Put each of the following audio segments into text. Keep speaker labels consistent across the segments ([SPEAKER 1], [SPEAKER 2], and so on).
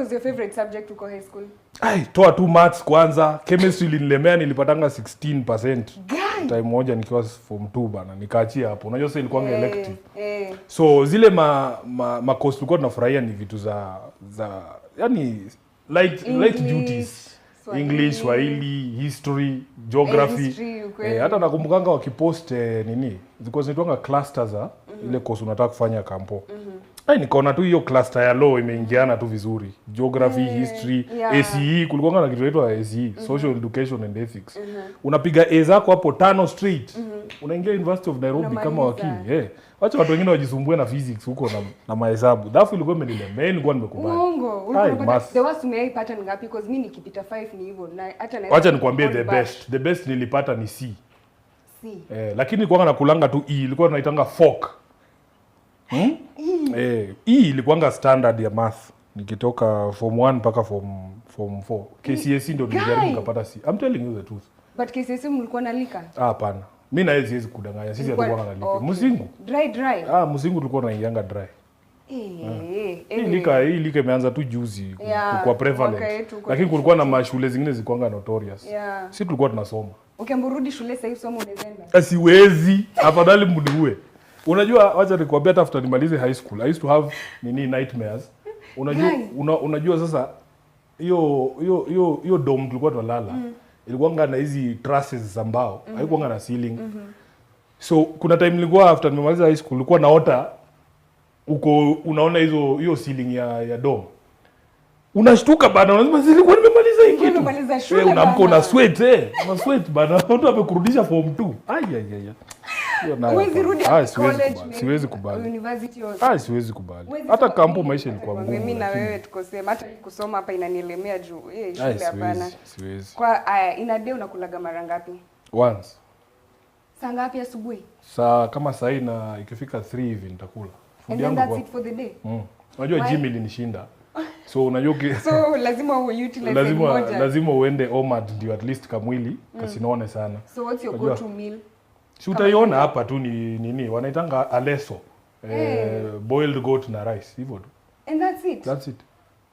[SPEAKER 1] was your favorite subject uko high school?
[SPEAKER 2] Toa tu maths kwanza. Chemistry ilinilemea, nilipatanga 16%. Time moja nikiwa form 2 bana, nikaachia hapo. Unajua sasa ilikuwa elective. So zile ma course tulikuwa tunafurahia ni vitu za yani light duties. English, Swahili, history, geography. Hata nakumbukanga wakipost zilikuwa zinaitwanga clusters ile course unataka kufanya kampo. Nikaona tu hiyo cluster ya law imeingiana tu vizuri. Geography, history, ACE, kulikuwa na kitu inaitwa ACE, Social Education and Ethics. Unapiga A zako hapo 5 straight. Unaingia University of Nairobi kama wakili. Wacha watu wengine wajisumbue na physics huko na mahesabu. Dafu ilikuwa imenilemea, nilikuwa nimekubali.
[SPEAKER 1] Uongo. Ulipata the worst umeipata ngapi? Because mimi nikipita 5 ni hivyo. Na hata na
[SPEAKER 2] wacha nikwambie the best nilipata ni C. Lakini nilikuwa nakulanga tu E, ilikuwa tunaitanga fork. Ilikuwanga standard ya math nikitoka form 1 mpaka form 4. KCSE ndio nilijaribu nikapata C. I'm telling you the truth.
[SPEAKER 1] But KCSE mlikuwa nalika?
[SPEAKER 2] Hapana. Mimi na siwezi kudanganya. Sisi hatukuwa nalika. Mzingu.
[SPEAKER 1] Dry.
[SPEAKER 2] Mzingu tulikuwa tunaianga dry. Hii lika imeanza tu juzi kwa prevalent. Lakini kulikuwa na mashule zingine zilikuwanga notorious. Sisi tulikuwa tunasoma.
[SPEAKER 1] Ukiamburudi shule sasa hivi somo unaenda?
[SPEAKER 2] Siwezi. Afadhali mniue. Unajua wacha nikwambia hata after nimalize high school I used to have nightmares. Unajua sasa hiyo dome tulikuwa tunalala. Ilikuwa na hizi trusses za mbao. Haikuwa na ceiling. So kuna time nilikuwa after nimaliza high school nilikuwa naota uko unaona hiyo ceiling ya dome. Unashtuka bana, unasema zilikuwa nimemaliza hii kitu.
[SPEAKER 1] Nimemaliza shule.
[SPEAKER 2] Unaamka una sweat una sweat bana. Mtu amekurudisha form 2.
[SPEAKER 1] Huwezi rudi college.
[SPEAKER 2] Siwezi kubali.
[SPEAKER 1] University.
[SPEAKER 2] Siwezi kubali. Hata kampo maisha ilikuwa ngumu.
[SPEAKER 1] Mimi na wewe tukosema hata kusoma hapa inanielemea juu. Shule hapana.
[SPEAKER 2] Siwezi.
[SPEAKER 1] Kwa ina day unakulaga mara ngapi?
[SPEAKER 2] Once.
[SPEAKER 1] Saa ngapi asubuhi?
[SPEAKER 2] Saa kama saa hii na ikifika 3 hivi nitakula.
[SPEAKER 1] And then that's it for the day.
[SPEAKER 2] Unajua gym ilinishinda. So unajua
[SPEAKER 1] so lazima utilize moja.
[SPEAKER 2] Lazima uende OMAD ndio at least kamwili kasinone sana.
[SPEAKER 1] So what's your go to meal?
[SPEAKER 2] Si utaiona hapa tu ni nini wanaitanga aleso. Boiled goat na rice hivyo tu.
[SPEAKER 1] And that's it.
[SPEAKER 2] That's it.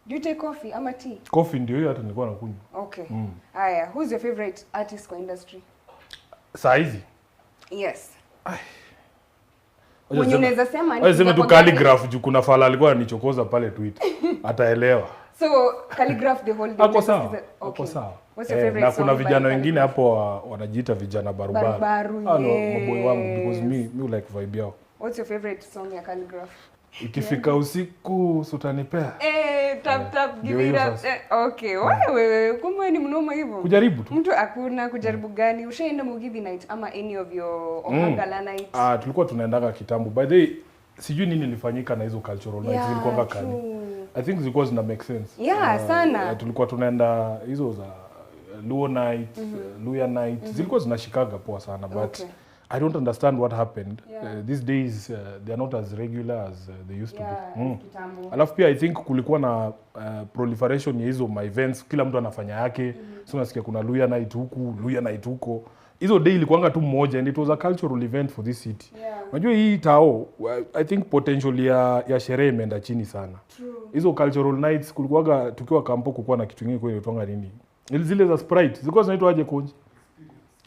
[SPEAKER 1] Do you take coffee ama tea?
[SPEAKER 2] Coffee ndio hiyo hata nilikuwa nakunywa.
[SPEAKER 1] Okay. Haya, who's your favorite artist kwa industry?
[SPEAKER 2] Saa hizi?
[SPEAKER 1] Yes. Mwenye unaweza sema
[SPEAKER 2] ni sema tu Calligraph juu kuna fala alikuwa ananichokoza pale Twitter. Ataelewa.
[SPEAKER 1] So Calligraph the whole day.
[SPEAKER 2] Ako sawa.
[SPEAKER 1] What's your favorite
[SPEAKER 2] na kuna vijana wengine hapo wanajiita vijana barubaru. Maboy wangu because me like vibe yao.
[SPEAKER 1] What's your favorite song ya Calligraph?
[SPEAKER 2] Ikifika usiku sutanipea.
[SPEAKER 1] Tap give it up. Okay. Wewe kumbe ni mnoma hivyo.
[SPEAKER 2] Kujaribu tu.
[SPEAKER 1] Mtu hakuna kujaribu gani? Ushaenda Mugithi night ama any of your Ohangala night?
[SPEAKER 2] Tulikuwa tunaendaga kitambo. By the way, sijui nini ilifanyika na hizo cultural nights zilikuwa kali. I think zilikuwa zina make sense.
[SPEAKER 1] Sana.
[SPEAKER 2] Tulikuwa tunaenda hizo za Luo night, Luya night. Zilikuwa zinashikaga poa sana but I don't understand what happened. These days they are not as regular as they used to be. Alafu pia I think kulikuwa na proliferation ya hizo my events, kila mtu anafanya yake. So unasikia kuna Luya night huku, Luya night huko. Hizo day ilikuanga tu mmoja and it was a cultural event for this city. Unajua hii tao I think potential ya sherehe imeenda chini sana. Hizo cultural nights kulikuwaga tukiwa kampo kulikuwa na kitu kingine kwa inaitwanga nini? Zile za Sprite. Zilikuwa zinaitwa aje Konji?